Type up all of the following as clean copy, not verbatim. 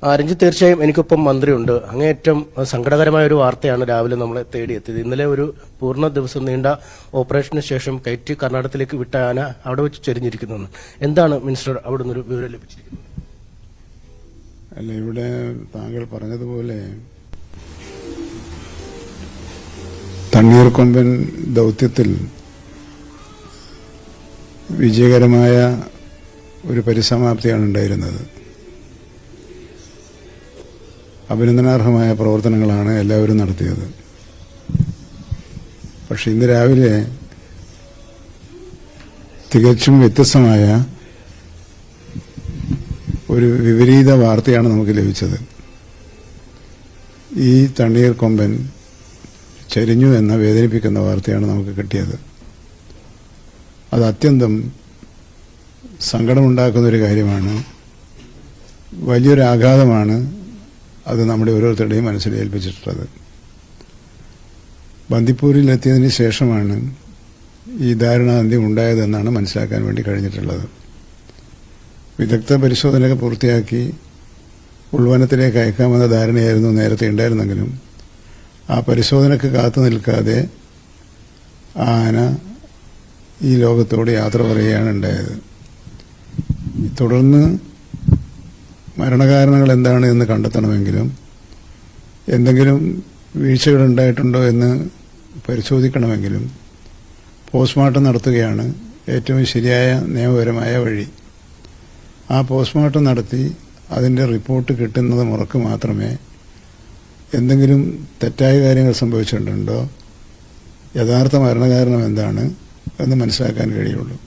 രഞ്ജിത്ത്, തീർച്ചയായും എനിക്കൊപ്പം മന്ത്രിയുണ്ട്. അങ്ങേയറ്റം സങ്കടകരമായ ഒരു വാർത്തയാണ് രാവിലെ നമ്മളെ തേടിയെത്തിയത്. ഇന്നലെ ഒരു പൂർണ്ണ ദിവസം നീണ്ട ഓപ്പറേഷന് ശേഷം കയറ്റി കർണാടകത്തിലേക്ക് വിട്ട ആന അവിടെ വെച്ച് ചെരിഞ്ഞിരിക്കുന്നു. എന്താണ് മിനിസ്റ്റർ അവിടെ നിന്നൊരു വിവരം ലഭിച്ചിരിക്കുന്നത്? അല്ല, ഇവിടെ താങ്കൾ പറഞ്ഞതുപോലെ തണ്ണീർക്കൊമ്പൻ ദൗത്യത്തിൽ വിജയകരമായ ഒരു പരിസമാപ്തിയാണ് ഉണ്ടായിരുന്നത്. അഭിനന്ദനാർഹമായ പ്രവർത്തനങ്ങളാണ് എല്ലാവരും നടത്തിയത്. പക്ഷെ ഇന്ന് രാവിലെ തികച്ചും വ്യത്യസ്തമായ ഒരു വിപരീത വാർത്തയാണ് നമുക്ക് ലഭിച്ചത്. ഈ തണ്ണീർക്കൊമ്പൻ ചരിഞ്ഞു എന്ന വേദനിപ്പിക്കുന്ന വാർത്തയാണ് നമുക്ക് കിട്ടിയത്. അത് അത്യന്തം സങ്കടമുണ്ടാക്കുന്നൊരു കാര്യമാണ്. വലിയൊരു ആഘാതമാണ് അത് നമ്മുടെ ഓരോരുത്തരുടെയും മനസ്സിൽ ഏൽപ്പിച്ചിട്ടുള്ളത്. ബന്ദിപ്പൂരിൽ എത്തിയതിന് ശേഷമാണ് ഈ ദാരുണാന്ത്യം ഉണ്ടായതെന്നാണ് മനസ്സിലാക്കാൻ വേണ്ടി കഴിഞ്ഞിട്ടുള്ളത്. വിദഗ്ധ പരിശോധന പൂർത്തിയാക്കി ഉൾവനത്തിലേക്ക് അയക്കാമെന്ന ധാരണയായിരുന്നു നേരത്തെ ഉണ്ടായിരുന്നെങ്കിലും ആ പരിശോധനയ്ക്ക് കാത്തു നിൽക്കാതെ ആന ഈ ലോകത്തോട് യാത്ര പറയുകയാണ് ഉണ്ടായത്. തുടർന്ന് മരണകാരണങ്ങൾ എന്താണ് എന്ന് കണ്ടെത്തണമെങ്കിലും എന്തെങ്കിലും വീഴ്ചകൾ ഉണ്ടായിട്ടുണ്ടോ എന്ന് പരിശോധിക്കണമെങ്കിലും പോസ്റ്റ്മോർട്ടം നടത്തുകയാണ് ഏറ്റവും ശരിയായ നിയമപരമായ വഴി. ആ പോസ്റ്റ്മോർട്ടം നടത്തി അതിൻ്റെ റിപ്പോർട്ട് കിട്ടുന്നത് മുറക്ക് മാത്രമേ എന്തെങ്കിലും തെറ്റായ കാര്യങ്ങൾ സംഭവിച്ചിട്ടുണ്ടോ, യഥാർത്ഥ മരണകാരണം എന്താണ് എന്ന് മനസ്സിലാക്കാൻ കഴിയുള്ളൂ.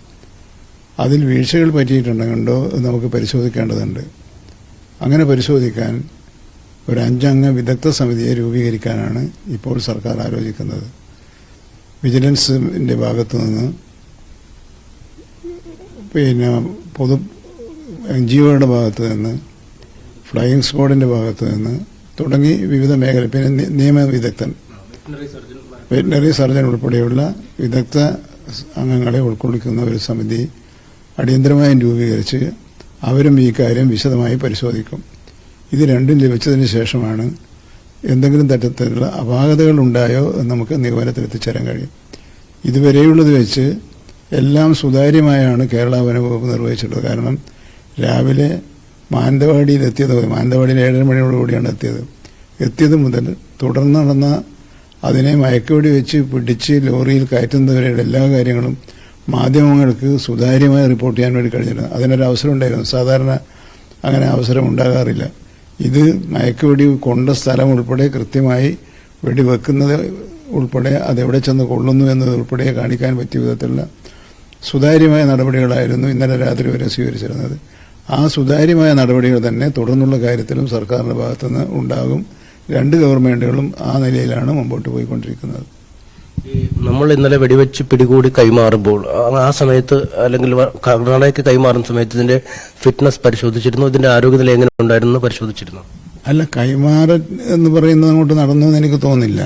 അതിൽ വീഴ്ചകൾ പറ്റിയിട്ടുണ്ടെങ്കിലോ നമുക്ക് പരിശോധിക്കേണ്ടതുണ്ട്. അങ്ങനെ പരിശോധിക്കാൻ ഒരു 5 അംഗ വിദഗ്ധ സമിതിയെ രൂപീകരിക്കാനാണ് ഇപ്പോൾ സർക്കാർ ആലോചിക്കുന്നത്. വിജിലൻസിന്റെ ഭാഗത്തു നിന്ന്, പിന്നെ പൊതു NGOയുടെ ഭാഗത്തു നിന്ന്, ഫ്ലൈയിങ് സ്ക്വാഡിന്റെ ഭാഗത്തു നിന്ന് തുടങ്ങി വിവിധ മേഖല, പിന്നെ നിയമ വിദഗ്ധൻ, വെറ്റിനറി സർജൻ ഉൾപ്പെടെയുള്ള വിദഗ്ധ അംഗങ്ങളെ ഉൾക്കൊള്ളിക്കുന്ന ഒരു സമിതി അടിയന്തരമായും രൂപീകരിച്ച് അവരും ഈ കാര്യം വിശദമായി പരിശോധിക്കും. ഇത് രണ്ടും ലഭിച്ചതിന് ശേഷമാണ് എന്തെങ്കിലും തരത്തിലുള്ള അപാകതകൾ ഉണ്ടായോ എന്ന് നമുക്ക് നിഗമനത്തിലെത്തിച്ചേരാൻ കഴിയും. ഇതുവരെയുള്ളത് വെച്ച് എല്ലാം സുതാര്യമായാണ് കേരള വനംവകുപ്പ് നിർവഹിച്ചിട്ടുള്ളത്. കാരണം രാവിലെ മാനന്തവാടിയിൽ 7:30 മണിയോടുകൂടിയാണ് എത്തിയത് മുതൽ തുടർന്ന് നടന്ന അതിനെ മയക്കുവെടി വെച്ച് പിടിച്ച് ലോറിയിൽ കയറ്റുന്നവരുടെ എല്ലാ കാര്യങ്ങളും മാധ്യമങ്ങൾക്ക് സുതാര്യമായി റിപ്പോർട്ട് ചെയ്യാൻ വേണ്ടി കഴിഞ്ഞിരുന്നു. അതിനൊരു അവസരം ഉണ്ടായിരുന്നു. സാധാരണ അങ്ങനെ അവസരം ഉണ്ടാകാറില്ല. ഇത് മയക്കുവെടി കൊണ്ട സ്ഥലം ഉൾപ്പെടെ കൃത്യമായി വെടിവെക്കുന്നത് ഉൾപ്പെടെ അതെവിടെ ചെന്ന് കൊള്ളുന്നു എന്നത് ഉൾപ്പെടെ കാണിക്കാൻ പറ്റിയ വിധത്തിലുള്ള സുതാര്യമായ നടപടികളായിരുന്നു ഇന്നലെ രാത്രി വരെ സ്വീകരിച്ചിരുന്നത്. ആ സുതാര്യമായ നടപടികൾ തന്നെ തുടർന്നുള്ള കാര്യത്തിലും സർക്കാരിന്റെ ഭാഗത്തുനിന്ന് ഉണ്ടാകും. 2 ഗവൺമെന്റുകളും ആ നിലയിലാണ് മുമ്പോട്ട് പോയിക്കൊണ്ടിരിക്കുന്നത്. നമ്മൾ ഇന്നലെ വെടിവെച്ച് പിടികൂടി കൈമാറുമ്പോൾ ആ സമയത്ത്, അല്ലെങ്കിൽ കർണാടകയ്ക്ക് കൈമാറുന്ന സമയത്ത് ഇതിന്റെ ഫിറ്റ്നസ് പരിശോധിച്ചിരുന്നു, ഇതിന്റെ ആരോഗ്യനില എങ്ങനെ ഉണ്ടായിരുന്നു പരിശോധിച്ചിരുന്നു? അല്ല, കൈമാറ എന്ന് പറയുന്നത് അങ്ങോട്ട് നടന്നു എന്ന് എനിക്ക് തോന്നുന്നില്ല.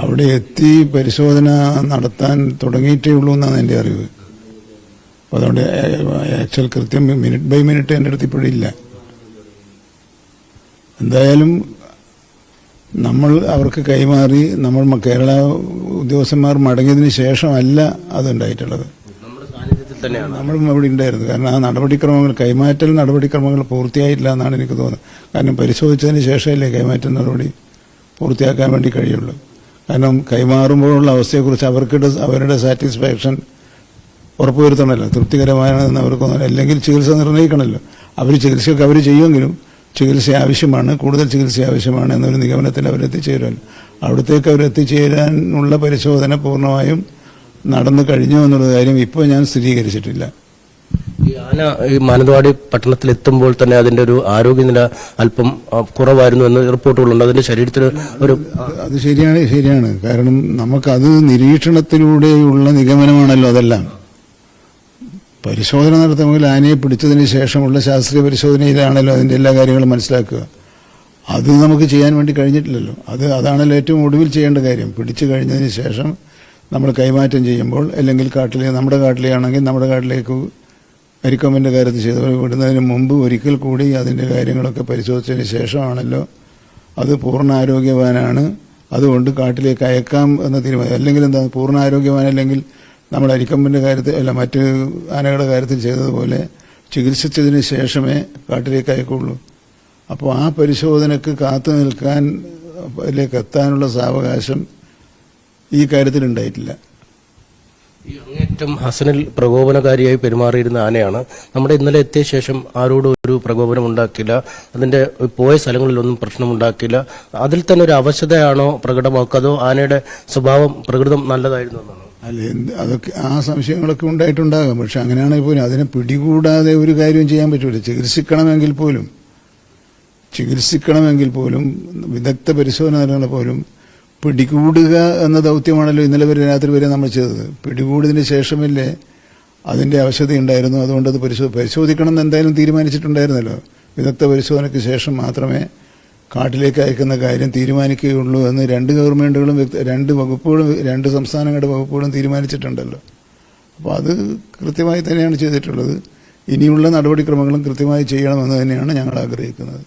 അവിടെ എത്തി പരിശോധന നടത്താൻ തുടങ്ങിയിട്ടേ ഉള്ളൂ എന്നാണ് എൻ്റെ അറിവ്. അപ്പോൾ അതുകൊണ്ട് ആക്ച്വൽ കൃത്യം മിനിറ്റ് ബൈ മിനിറ്റ് എൻ്റെ അടുത്ത് ഇപ്പോഴില്ല. എന്തായാലും നമ്മൾ അവർക്ക് കൈമാറി നമ്മൾ കേരള ഉദ്യോഗസ്ഥന്മാർ മടങ്ങിയതിന് ശേഷമല്ല അതുണ്ടായിട്ടുള്ളത്. നമ്മൾ അവിടെ ഉണ്ടായിരുന്നു. കാരണം ആ നടപടിക്രമങ്ങൾ, കൈമാറ്റൽ നടപടിക്രമങ്ങൾ പൂർത്തിയായിട്ടില്ല എന്നാണ് എനിക്ക് തോന്നുന്നത്. കാരണം പരിശോധിച്ചതിന് ശേഷമല്ലേ കൈമാറ്റൽ നടപടി പൂർത്തിയാക്കാൻ വേണ്ടി കഴിയുള്ളൂ. കാരണം കൈമാറുമ്പോഴുള്ള അവസ്ഥയെക്കുറിച്ച് അവരുടെ സാറ്റിസ്ഫാക്ഷൻ ഉറപ്പുവരുത്തണമല്ലോ, തൃപ്തികരമാണെന്ന് അവർക്ക് തോന്നണം. അല്ലെങ്കിൽ ചികിത്സ നിർണ്ണയിക്കണമല്ലോ. ചികിത്സയൊക്കെ അവർ ചെയ്യുമെങ്കിലും ചികിത്സ ആവശ്യമാണ്, കൂടുതൽ ചികിത്സ ആവശ്യമാണ് എന്നൊരു നിഗമനത്തിൽ അവരെത്തിച്ചേരുമല്ലോ. അവിടത്തേക്ക് അവരെത്തിച്ചേരാനുള്ള പരിശോധന പൂർണ്ണമായും നടന്നു കഴിഞ്ഞു എന്നുള്ള കാര്യം ഇപ്പോൾ ഞാൻ സ്ഥിരീകരിച്ചിട്ടില്ല. ഈ ആന ഈ മാനന്തവാടി പട്ടണത്തിൽ എത്തുമ്പോൾ തന്നെ അതിന്റെ ഒരു ആരോഗ്യനില അല്പം കുറവായിരുന്നു എന്ന് റിപ്പോർട്ടുകളുണ്ട്. അതിന്റെ ശരീരത്തിൽ ഒരു അത് ശരിയാണ്. കാരണം നമുക്കത് നിരീക്ഷണത്തിലൂടെയുള്ള നിഗമനമാണല്ലോ. അതെല്ലാം പരിശോധന നടത്തുമെങ്കിൽ ആനയെ പിടിച്ചതിന് ശേഷമുള്ള ശാസ്ത്രീയ പരിശോധനയിലാണല്ലോ അതിന്റെ എല്ലാ കാര്യങ്ങളും മനസ്സിലാക്കുക. അത് നമുക്ക് ചെയ്യാൻ വേണ്ടി കഴിഞ്ഞിട്ടില്ലല്ലോ. അതാണല്ലോ ഏറ്റവും ഒടുവിൽ ചെയ്യേണ്ട കാര്യം. പിടിച്ചു കഴിഞ്ഞതിന് ശേഷം നമ്മൾ കൈമാറ്റം ചെയ്യുമ്പോൾ, അല്ലെങ്കിൽ നമ്മുടെ കാട്ടിലെയാണെങ്കിൽ നമ്മുടെ കാട്ടിലേക്ക് അരിക്കൊമ്പന്റെ കാര്യത്തിൽ ചെയ്തപോലെ വിടുന്നതിന് മുമ്പ് ഒരിക്കൽ കൂടി അതിന്റെ കാര്യങ്ങളൊക്കെ പരിശോധിച്ചതിന് ശേഷമാണല്ലോ അത് പൂർണ്ണ ആരോഗ്യവാനാണ്, അതുകൊണ്ട് കാട്ടിലേക്ക് അയക്കാം എന്ന തീരുമാനം. അല്ലെങ്കിൽ എന്താ, പൂർണ്ണ ആരോഗ്യവാനല്ലെങ്കിൽ നമ്മൾ അരിക്കൊമ്പന്റെ കാര്യത്തിൽ അല്ല മറ്റ് ആനകളുടെ കാര്യത്തിൽ ചെയ്തതുപോലെ ചികിത്സിച്ചതിന് ശേഷമേ കാട്ടിലേക്ക് അയക്കുള്ളൂ. അപ്പോൾ ആ പരിശോധനക്ക് കാത്തു നിൽക്കാൻ അതിലേക്ക് എത്താനുള്ള സാവകാശം ഈ കാര്യത്തിൽ ഉണ്ടായിട്ടില്ല. ഈ അങ്ങേറ്റം ഹസനിൽ പ്രകോപനകാരിയായി പെരുമാറിയിരുന്ന ആനയാണ്. നമ്മുടെ ഇന്നലെ എത്തിയ ശേഷം ആരോടും ഒരു പ്രകോപനം ഉണ്ടാക്കില്ല, അതിന്റെ പോയ സ്ഥലങ്ങളിലൊന്നും പ്രശ്നമുണ്ടാക്കില്ല. അതിൽ തന്നെ ഒരു അവശതയാണോ പ്രകടമാക്കുക, അതോ ആനയുടെ സ്വഭാവം പ്രകൃതം നല്ലതായിരുന്നു എന്നാണ്? അല്ല, അതൊക്കെ ആ സംശയങ്ങളൊക്കെ ഉണ്ടായിട്ടുണ്ടാകാം. പക്ഷെ അങ്ങനെയാണെങ്കിൽ പോലും അതിനെ പിടികൂടാതെ ഒരു കാര്യവും ചെയ്യാൻ പറ്റൂല. ചികിത്സിക്കണമെങ്കിൽ പോലും വിദഗ്ധ പരിശോധന നൽകണ പോലും പിടികൂടുക എന്ന ദൗത്യമാണല്ലോ ഇന്നലെ വരെ രാത്രി വരെ നമ്മൾ ചെയ്തത്. പിടികൂടിയതിന് ശേഷമല്ലേ അതിന്റെ അവശതയുണ്ടായിരുന്നു. അതുകൊണ്ട് അത് പരിശോധിക്കണം എന്ന് എന്തായാലും തീരുമാനിച്ചിട്ടുണ്ടായിരുന്നല്ലോ. വിദഗ്ധ പരിശോധനയ്ക്ക് ശേഷം മാത്രമേ കാട്ടിലേക്ക് അയക്കുന്ന കാര്യം തീരുമാനിക്കുകയുള്ളൂ എന്ന് രണ്ട് ഗവൺമെന്റുകളും രണ്ട് വകുപ്പുകളും രണ്ട് സംസ്ഥാനങ്ങളുടെ വകുപ്പുകളും തീരുമാനിച്ചിട്ടുണ്ടല്ലോ. അപ്പോൾ അത് കൃത്യമായി തന്നെയാണ് ചെയ്തിട്ടുള്ളത്. ഇനിയുള്ള നടപടിക്രമങ്ങളും കൃത്യമായി ചെയ്യണമെന്ന് തന്നെയാണ് ഞങ്ങൾ ആഗ്രഹിക്കുന്നത്.